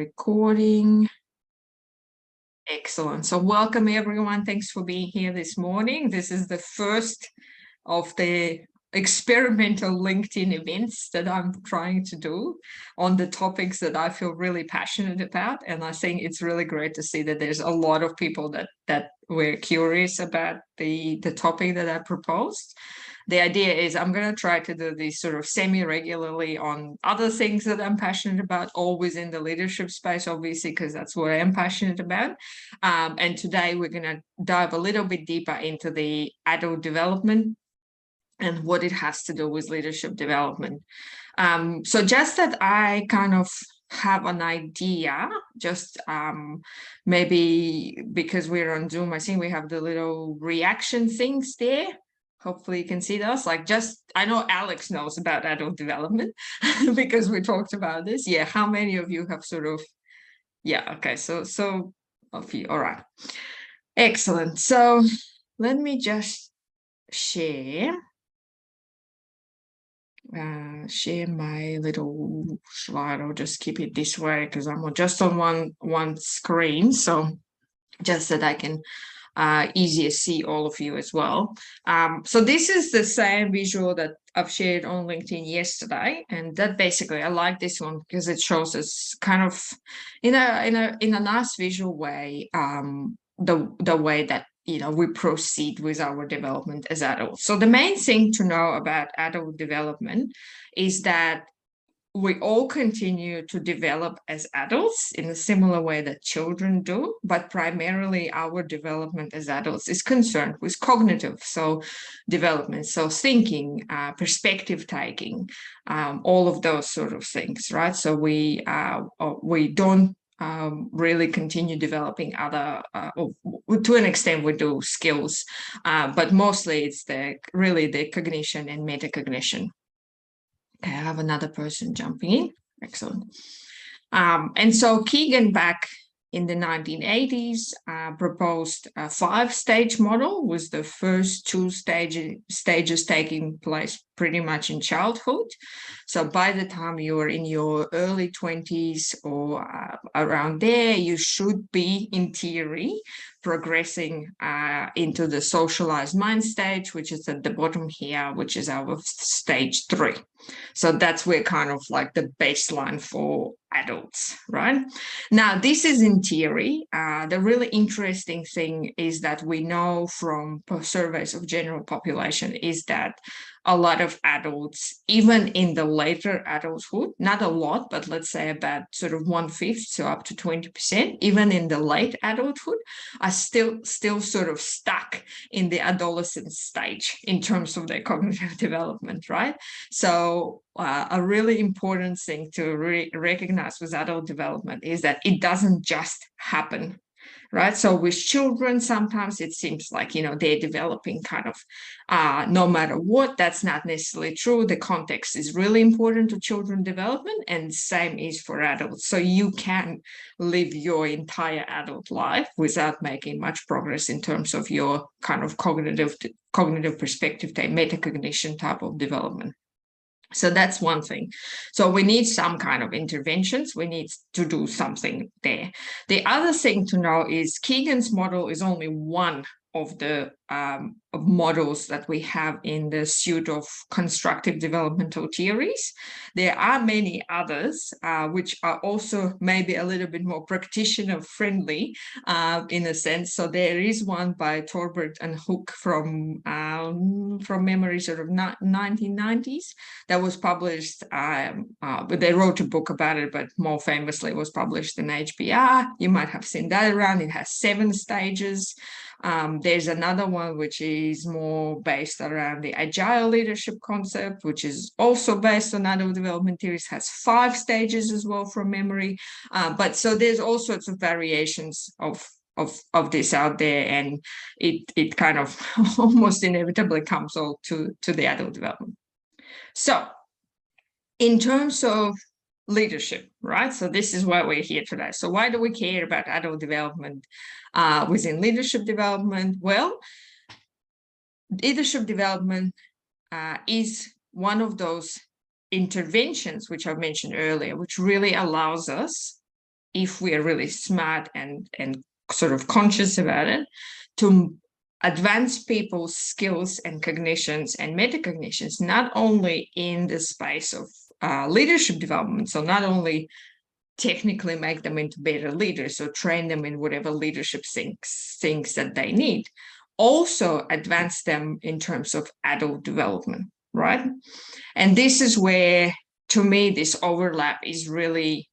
Recording. Excellent. So welcome everyone. Thanks for being here this morning. This is the first of the experimental LinkedIn events that I'm trying to do on the topics that I feel really passionate about. And I think it's really great to see that there's a lot of people that were curious about the topic that I proposed. The idea is I'm going to try to do this sort of semi-regularly on other things that I'm passionate about, always in the leadership space, obviously, because that's what I'm passionate about. And today we're going to dive a little bit deeper into the adult development and what it has to do with leadership development. So just that I kind of have an idea, just maybe because we're on Zoom, I think we have the little reaction things there. Hopefully you can see those. Like, just, I know Alex knows about adult development because we talked about this. Yeah, how many of you have sort of, yeah, okay, so of you, all right. Excellent. So let me just share my little slide. I'll just keep it this way because I'm just on one screen, so just that I can easier see all of you as well. So this is the same visual that I've shared on LinkedIn yesterday, and that basically I like this one because it shows us kind of in a nice visual way the way that we proceed with our development as adults. So the main thing to know about adult development is that we all continue to develop as adults in a similar way that children do, but primarily our development as adults is concerned with cognitive development, so thinking, perspective taking, all of those sort of things, right? So we don't really continue developing other, to an extent we do skills, but mostly it's really the cognition and metacognition. Okay, I have another person jumping in. Excellent. And so Kegan back in the 1980s proposed a 5-stage model, with the first 2 stages taking place pretty much in childhood. So by the time you're in your early 20s or around there, you should be, in theory, progressing into the socialized mind stage, which is at the bottom here, which is our stage 3. So that's where kind of like the baseline for adults, right? Now, this is in theory. The really interesting thing is that we know from surveys of general population is that a lot of adults, even in the later adulthood, not a lot, but let's say about sort of 1/5, so up to 20%, even in the late adulthood, are still sort of stuck in the adolescent stage in terms of their cognitive development, right? So a really important thing to recognize with adult development is that it doesn't just happen, right? So with children, sometimes it seems like, they're developing kind of no matter what. That's not necessarily true. The context is really important to children development, and same is for adults. So you can live your entire adult life without making much progress in terms of your kind of cognitive perspective, metacognition type of development. So that's one thing. So we need some kind of interventions. We need to do something there. The other thing to know is Kegan's model is only one of the models that we have in the suite of constructive developmental theories. There are many others which are also maybe a little bit more practitioner friendly in a sense. So there is one by Torbert and Hook from memory, sort of 1990s, that was published. They wrote a book about it, but more famously was published in HBR. You might have seen that around. It has 7 stages. There's another one which is more based around the agile leadership concept, which is also based on adult development theories, has 5 stages as well from memory. But so there's all sorts of variations of this out there, and it kind of almost inevitably comes all to the adult development. So in terms of leadership, right? So this is why we're here today. So why do we care about adult development within leadership development? Well, leadership development is one of those interventions which I mentioned earlier, which really allows us if we are really smart and sort of conscious about it, to advance people's skills and cognitions and metacognitions, not only in the space of leadership development, so not only technically make them into better leaders or train them in whatever leadership things that they need, also advance them in terms of adult development, right? And this is where, to me, this overlap is really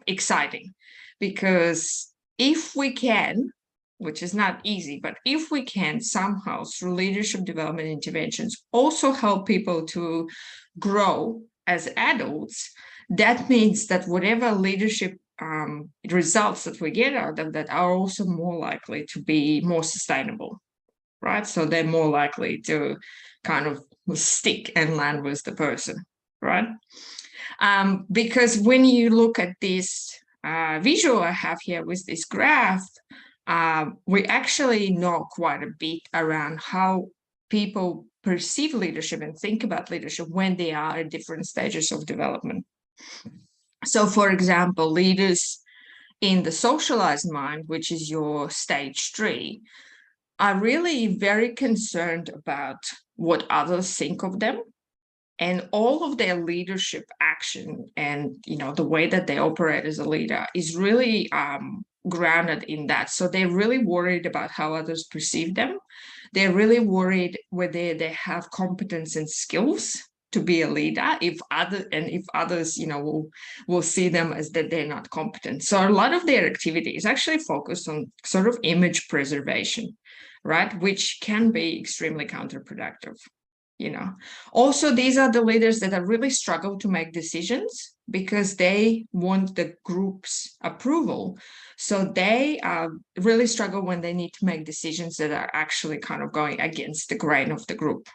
exciting, because if we can, which is not easy, but if we can somehow through leadership development interventions also help people to grow as adults, that means that whatever leadership results that we get out of that are also more likely to be more sustainable, right? So they're more likely to kind of stick and land with the person, right? Because when you look at this visual I have here with this graph, we actually know quite a bit around how people perceive leadership and think about leadership when they are at different stages of development. So, for example, leaders in the socialized mind, which is your stage 3, are really very concerned about what others think of them, and all of their leadership action and the way that they operate as a leader is really grounded in that. So they're really worried about how others perceive them. They're really worried whether they have competence and skills to be a leader, if others will see them as that they're not competent. So a lot of their activity is actually focused on sort of image preservation, right, which can be extremely counterproductive. Also, these are the leaders that are really struggle to make decisions because they want the group's approval. So they really struggle when they need to make decisions that are actually kind of going against the grain of the group,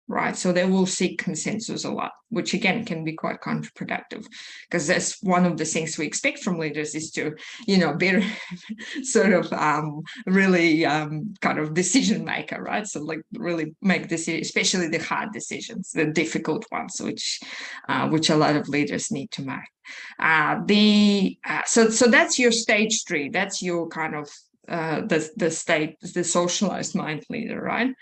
right? So they will seek consensus a lot, which again can be quite counterproductive, because that's one of the things we expect from leaders is to, be sort of really kind of decision maker, right? So like really make decisions, especially the hard decisions, the difficult ones, which a lot of leaders need to make. So that's your stage 3. That's your kind of the socialized mind leader, right?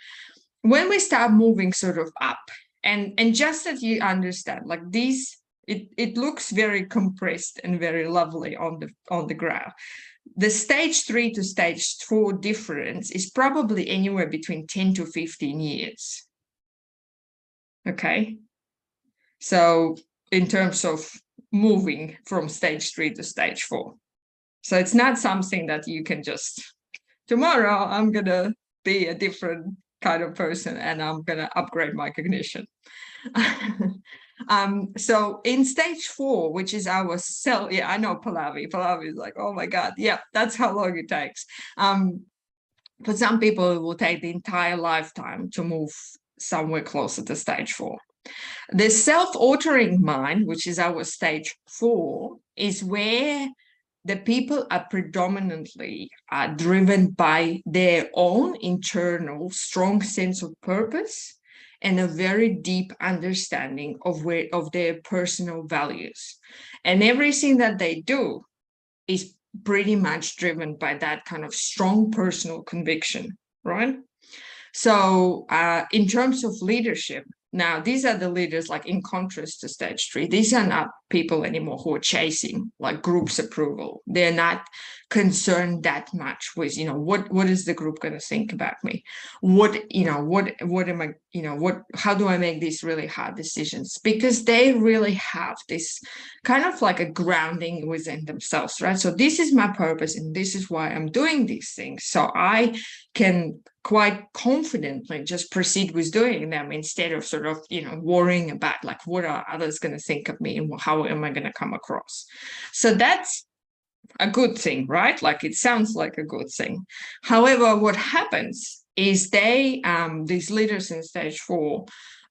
When we start moving sort of up, and just that you understand, like these, it looks very compressed and very lovely on the graph. The stage 3 to stage 4 difference is probably anywhere between 10 to 15 years. Okay. So in terms of moving from stage 3 to stage 4. So it's not something that you can just, tomorrow I'm going to be a different kind of person and I'm going to upgrade my cognition. So in stage 4, which is our cell, I know Pallavi is like, oh my God, yeah, that's how long it takes. For some people, it will take the entire lifetime to move somewhere closer to stage 4. The self-altering mind, which is our stage 4, is where the people are predominantly driven by their own internal strong sense of purpose and a very deep understanding of their personal values. And everything that they do is pretty much driven by that kind of strong personal conviction, right? So in terms of leadership, now these are the leaders, like in contrast to stage 3, these are not people anymore who are chasing like group's approval. They're not concerned that much with, what is the group going to think about me? What am I, how do I make these really hard decisions? Because they really have this kind of like a grounding within themselves, right? So this is my purpose and this is why I'm doing these things. So I can quite confidently just proceed with doing them instead of sort of, worrying about like, what are others going to think of me and how am I going to come across? So that's a good thing, right? Like it sounds like a good thing. However, what happens is these leaders in stage 4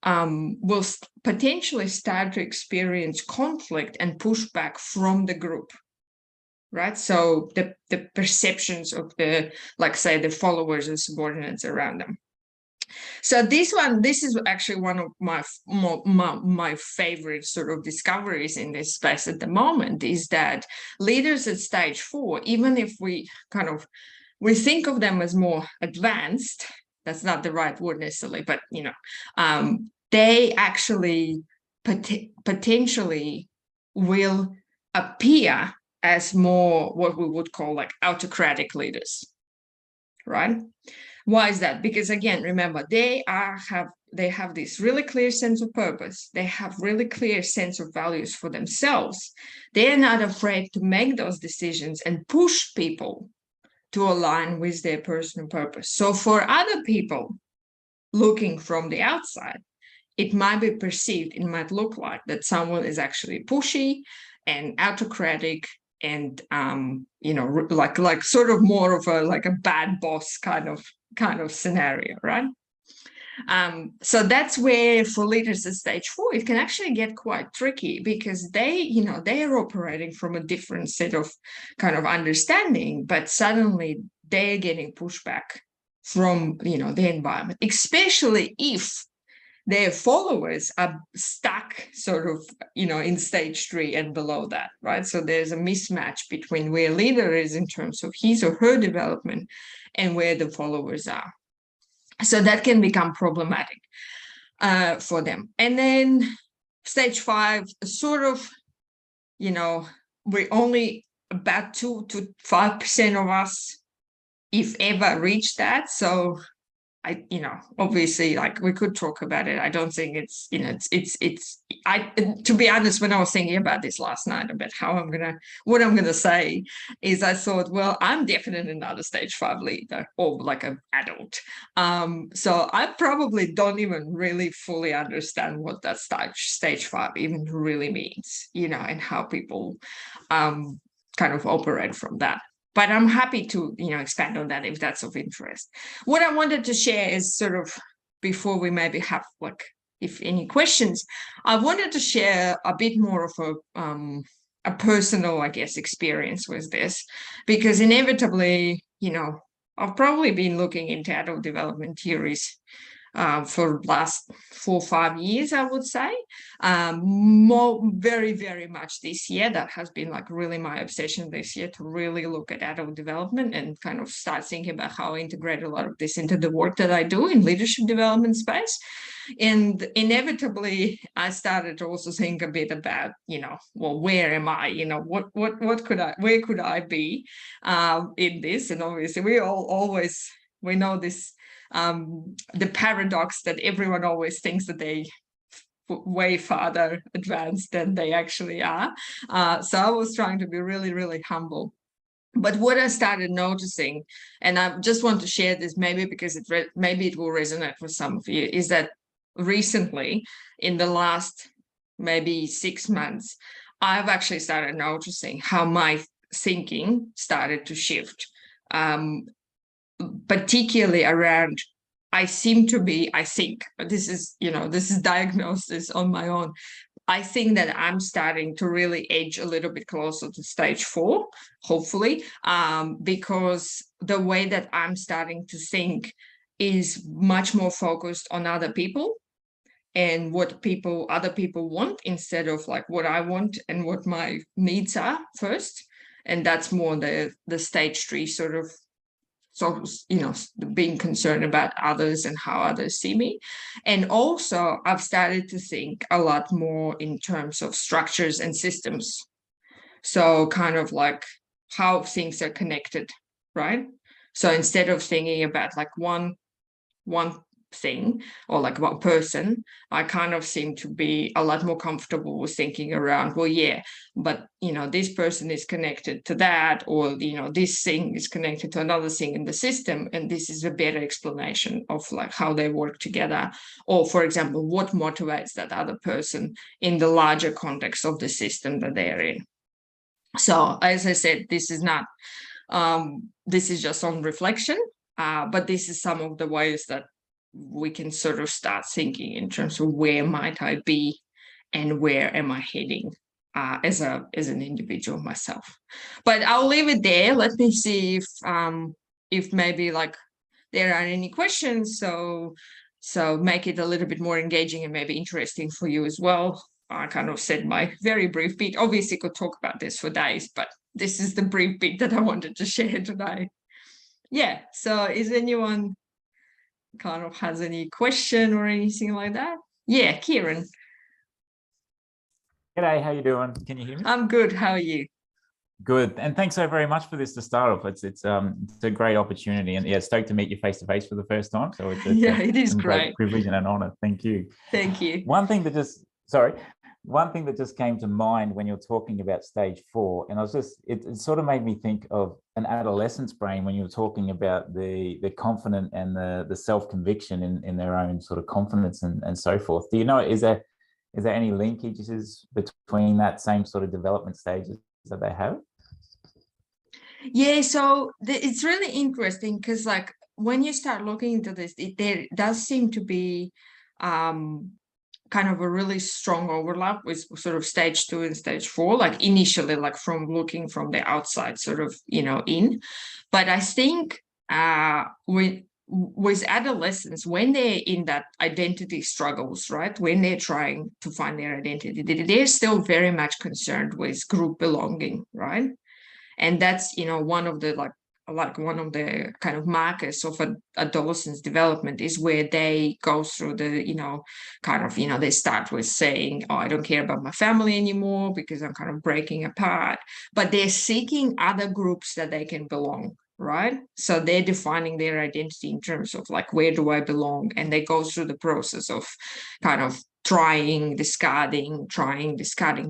will potentially start to experience conflict and pushback from the group, right? So the perceptions of the, like say, the followers and subordinates around them. So this is actually one of my favorite sort of discoveries in this space at the moment, is that leaders at stage 4, even if we think of them as more advanced, that's not the right word necessarily, but they actually potentially will appear as more what we would call like autocratic leaders, right? Why is that? Because again, remember, they have this really clear sense of purpose. They have really clear sense of values for themselves. They're not afraid to make those decisions and push people to align with their personal purpose. So for other people looking from the outside, it might be perceived, it might look like that someone is actually pushy and autocratic and like sort of more of a like a bad boss kind of scenario, right? So that's where for leaders at stage 4, it can actually get quite tricky, because they are operating from a different set of kind of understanding, but suddenly they're getting pushback from the environment, especially if their followers are stuck sort of in stage 3 and below that, right? So there's a mismatch between where leader is in terms of his or her development and where the followers are. So that can become problematic for them. And then stage 5, sort of, we're only about 2 to 5% of us, if ever, reach that. So obviously, like, we could talk about it. I don't think it's, to be honest, when I was thinking about this last night about what I'm gonna say, is I thought, well, I'm definitely not a stage 5 leader or like an adult. So I probably don't even really fully understand what that stage 5 even really means, and how people kind of operate from that. But I'm happy to, expand on that if that's of interest. What I wanted to share is sort of, before we maybe have like, if any questions, I wanted to share a bit more of a personal, I guess, experience with this, because inevitably, I've probably been looking into adult development theories for last 4 or 5 years, I would say. Very, very much this year. That has been like really my obsession this year, to really look at adult development and kind of start thinking about how I integrate a lot of this into the work that I do in leadership development space. And inevitably, I started to also think a bit about, well, where am I? Where could I be in this? And obviously, we know this, the paradox that everyone always thinks that they way farther advanced than they actually are. So I was trying to be really, really humble. But what I started noticing, and I just want to share this maybe because maybe it will resonate with some of you, is that recently, in the last maybe 6 months, I've actually started noticing how my thinking started to shift. Particularly around, I think, this is diagnosis on my own. I think that I'm starting to really edge a little bit closer to stage 4, hopefully, because the way that I'm starting to think is much more focused on other people and what other people want, instead of like what I want and what my needs are first. And that's more the stage 3 sort of, so being concerned about others and how others see me. And also, I've started to think a lot more in terms of structures and systems, so kind of like how things are connected, right? So instead of thinking about like one thing or like one person, I kind of seem to be a lot more comfortable with thinking around, well, yeah, but this person is connected to that, or this thing is connected to another thing in the system, and this is a better explanation of like how they work together, or for example, what motivates that other person in the larger context of the system that they're in. So as I said, this is not this is just on reflection, but this is some of the ways that we can sort of start thinking in terms of where might I be and where am I heading as an individual myself. But I'll leave it there. Let me see if maybe like there are any questions. So make it a little bit more engaging and maybe interesting for you as well. I kind of said my very brief bit. Obviously, could talk about this for days, but this is the brief bit that I wanted to share today. Yeah. So is anyone kind of has any question or anything like that? Yeah, Kieran. G'day, how you doing? Can you hear me? I'm good. How are you? Good, and thanks so very much for this to start off. It's a great opportunity, and yeah, stoked to meet you face to face for the first time. So it's yeah, it is a great privilege and an honor. Thank you. Thank you. One thing that just came to mind when you're talking about stage 4, and it sort of made me think of an adolescent's brain when you were talking about the confident and the self-conviction in their own sort of confidence and so forth. Do you know, is there any linkages between that same sort of development stages that they have? Yeah, so it's really interesting because like when you start looking into this, there does seem to be kind of a really strong overlap with sort of stage 2 and stage 4, like initially, like from looking from the outside, sort of, in. But I think with adolescents, when they're in that identity struggles, right, when they're trying to find their identity, they're still very much concerned with group belonging, right? And that's one of the one of the kind of markers of adolescence development is where they go through the kind of they start with saying, oh, I don't care about my family anymore because I'm kind of breaking apart, but they're seeking other groups that they can belong, right? So they're defining their identity in terms of like, where do I belong? And they go through the process of kind of trying, discarding.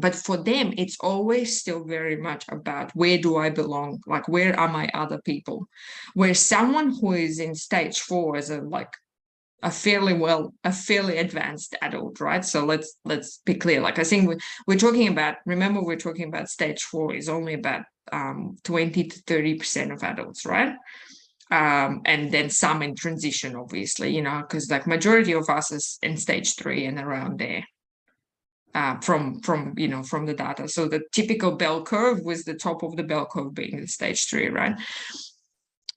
But for them, it's always still very much about, where do I belong? Like, where are my other people? Where someone who is in stage 4 is a fairly advanced adult, right? So let's be clear. Like, I think we're talking about, remember, we're talking about stage 4 is only about 20 to 30% of adults, right? And then some in transition, obviously, because like majority of us is in stage 3 and around there. From the data. So the typical bell curve, with the top of the bell curve being the stage 3, right?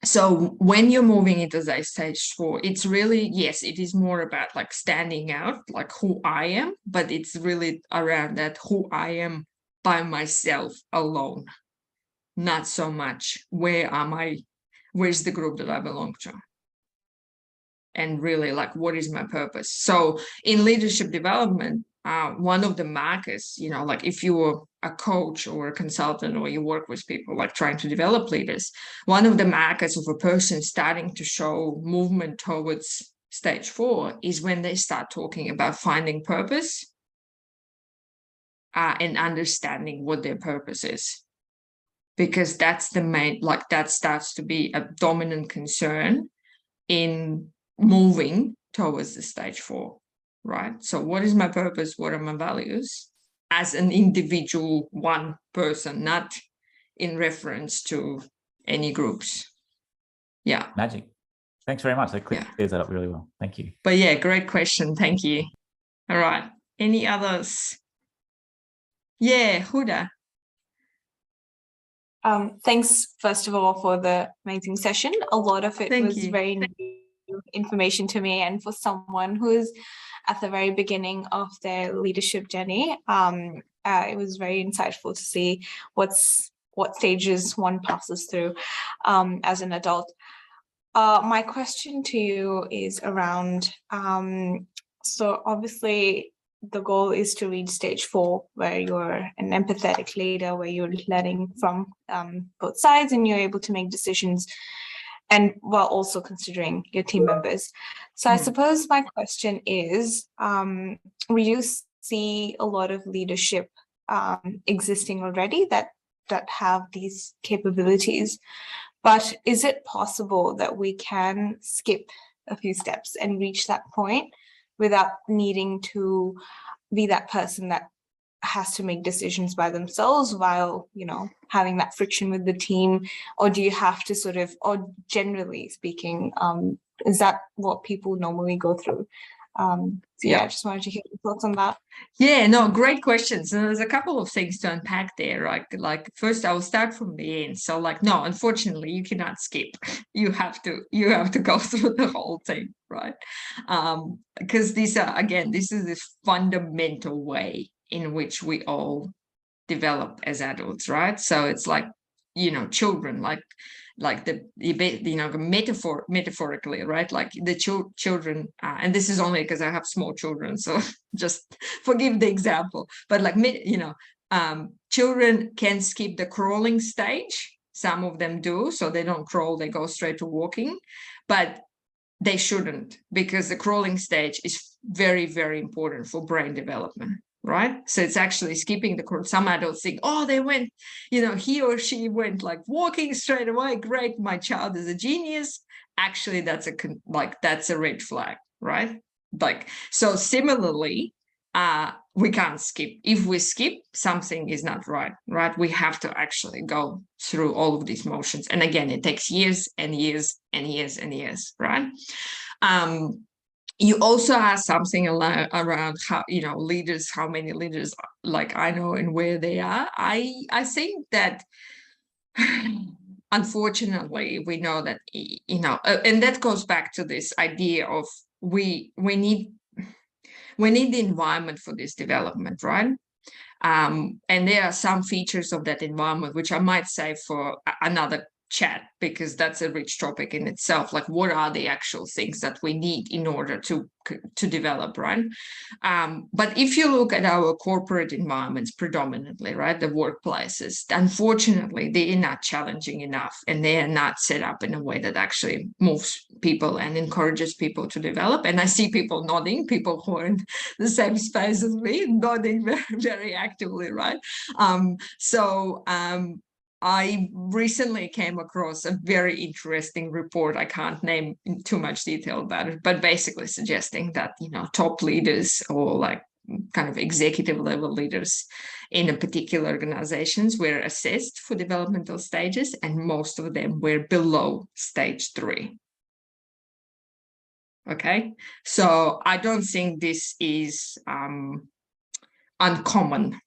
So when you're moving into that stage 4, it's really, yes, it is more about like standing out, like who I am, but it's really around that who I am by myself alone. Not so much where am I, where's the group that I belong to? And really, like, what is my purpose? So in leadership development, one of the markers, like if you were a coach or a consultant, or you work with people like trying to develop leaders, one of the markers of a person starting to show movement towards stage 4 is when they start talking about finding purpose and understanding what their purpose is. Because that's the main, like, that starts to be a dominant concern in moving towards the stage 4, right? So what is my purpose? What are my values as an individual, one person, not in reference to any groups? Yeah. Magic. Thanks very much. That clears that up really well. Thank you. But yeah, great question. Thank you. All right. Any others? Yeah, Huda. Thanks, first of all, for the amazing session. A lot of it was very new information to me, and for someone who's at the very beginning of their leadership journey, it was very insightful to see what stages one passes through as an adult. My question to you is around, so obviously the goal is to reach stage 4, where you're an empathetic leader, where you're learning from both sides and you're able to make decisions, and while also considering your team members. So I suppose my question is, we do see a lot of leadership existing already that have these capabilities, but is it possible that we can skip a few steps and reach that point without needing to be that person that has to make decisions by themselves while, having that friction with the team? Or do you have to sort of, or generally speaking, is that what people normally go through? I just wanted to hear your thoughts on that. Yeah, no, great questions. And there's a couple of things to unpack there. Like first, I will start from the end. So, like, no, unfortunately, you cannot skip. You have to go through the whole thing, right? Because this is this fundamental way in which we all develop as adults, right? So it's like, children, like the metaphorically, right? Like the children, and this is only because I have small children, so just forgive the example. But like children can skip the crawling stage. Some of them do, so they don't crawl; they go straight to walking. But they shouldn't, because the crawling stage is very, very important for brain development. Right, so it's actually skipping the crawl. Some adults think, oh, they went, he or she went like walking straight away. Great, my child is a genius. Actually, that's a red flag, right? Like, so similarly, we can't skip. If we skip, something is not right. Right, we have to actually go through all of these motions, and again, it takes years and years and years and years. Right. You also asked something around how, leaders, how many leaders like I know and where they are. I think that unfortunately we know that, and that goes back to this idea of we need the environment for this development, right? And there are some features of that environment which I might say for another chat, because that's a rich topic in itself. Like, what are the actual things that we need in order to develop, right? But if you look at our corporate environments predominantly, right, the workplaces, unfortunately, they are not challenging enough, and they are not set up in a way that actually moves people and encourages people to develop. And I see people nodding, people who are in the same space as me, nodding very, very actively, right? I recently came across a very interesting report. I can't name in too much detail about it, but basically suggesting that, top leaders or like kind of executive level leaders in a particular organizations were assessed for developmental stages, and most of them were below stage 3. Okay, so I don't think this is uncommon.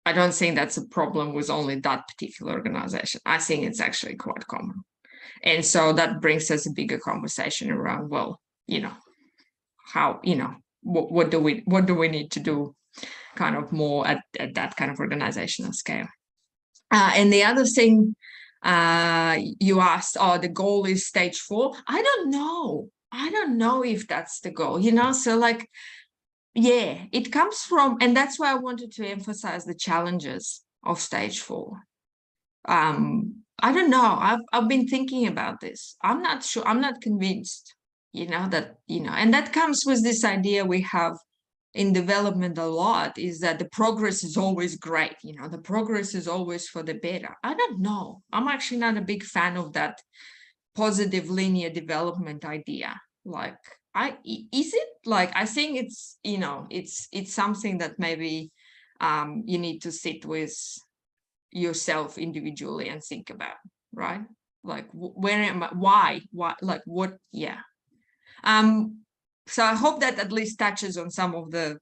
I don't think that's a problem with only that particular organization. I think it's actually quite common. And so that brings us a bigger conversation around, well, how, what do we need to do kind of more at that kind of organizational scale. And the other thing you asked, the goal is stage 4. I don't know if that's the goal, so like, yeah, it comes from, and that's why I wanted to emphasize the challenges of stage 4. I don't know. I've been thinking about this. I'm not sure. I'm not convinced, that, and that comes with this idea we have in development a lot, is that the progress is always great. The progress is always for the better. I don't know. I'm actually not a big fan of that positive linear development idea. Like, is it like, I think it's, it's something that maybe you need to sit with yourself individually and think about, right? Like, where am I, why, like, what? Yeah. So I hope that at least touches on some of the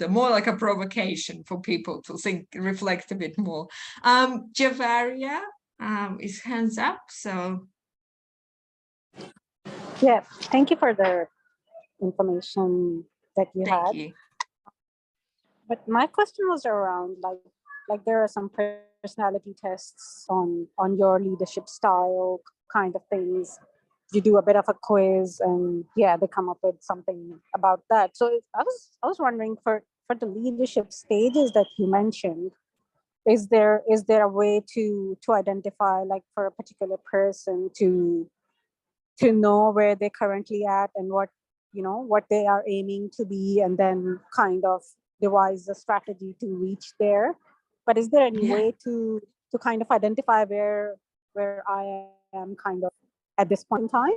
more like a provocation for people to think, reflect a bit more. Javaria is hands up, so yeah, thank you for the information that you thank had. you. But my question was around like there are some personality tests on your leadership style kind of things. You do a bit of a quiz, and yeah, they come up with something about that. So I was wondering, for the leadership stages that you mentioned, is there a way to identify, like, for a particular person to know where they're currently at and what they are aiming to be, and then kind of devise a strategy to reach there? But is there any way to kind of identify where I am kind of at this point in time?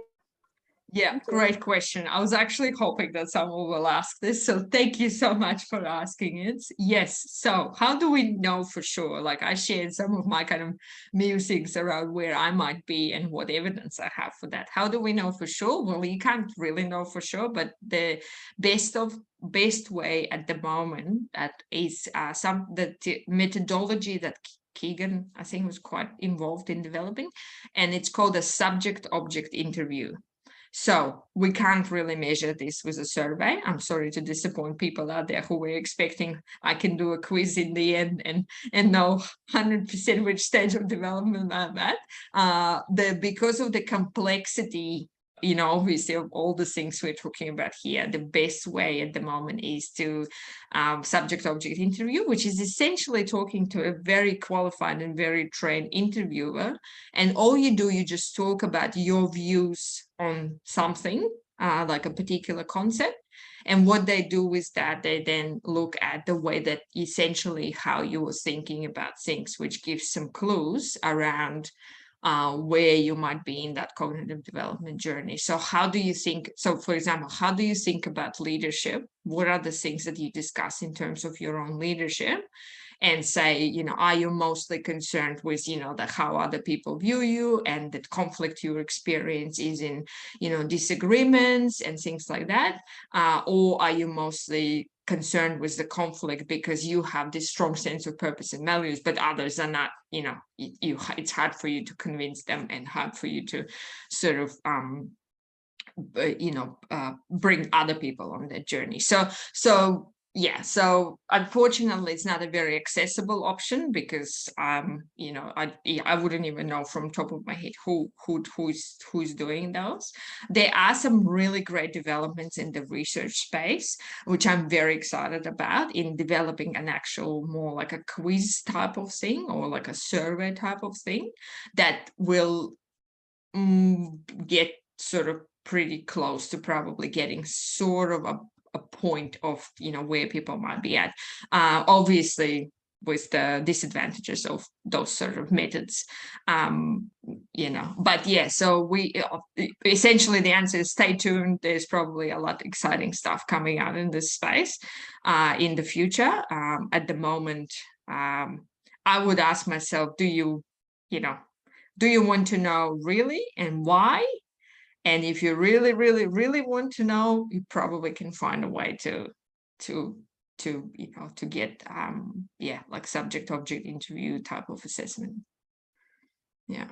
Yeah, great question. I was actually hoping that someone will ask this, so thank you so much for asking it. Yes, so how do we know for sure? Like, I shared some of my kind of musings around where I might be and what evidence I have for that. How do we know for sure? Well, you can't really know for sure, but the best way at the moment that is the methodology that Kegan, I think, was quite involved in developing, and it's called a subject-object interview. So we can't really measure this with a survey. I'm sorry to disappoint people out there who were expecting I can do a quiz in the end and know 100% which stage of development I'm at. Because of the complexity, you know, obviously, of all the things we're talking about here, the best way at the moment is to subject-object interview, which is essentially talking to a very qualified and very trained interviewer. And all you do, you just talk about your views on something, like a particular concept. And what they do is that they then look at the way that essentially how you were thinking about things, which gives some clues around where you might be in that cognitive development journey. So how do you think, so for example, how do you think about leadership? What are the things that you discuss in terms of your own leadership? And say, you know, are you mostly concerned with, you know, that how other people view you, and that conflict you experience is in, you know, disagreements and things like that? Or are you mostly concerned with the conflict because you have this strong sense of purpose and values, but others are not, you know, it's hard for you to convince them and hard for you to sort of, bring other people on that journey. So yeah, so unfortunately it's not a very accessible option because you know, I wouldn't even know from top of my head who's doing those. There are some really great developments in the research space, which I'm very excited about, in developing an actual more like a quiz type of thing, or like a survey type of thing that will get sort of pretty close to probably getting sort of a point of, you know, where people might be at, obviously with the disadvantages of those sort of methods, you know. But yeah, so we essentially, the answer is stay tuned. There's probably a lot of exciting stuff coming out in this space in the future. At the moment, I would ask myself, do you want to know really, and why? And if you really, really, really want to know, you probably can find a way to get like subject-object interview type of assessment. Yeah.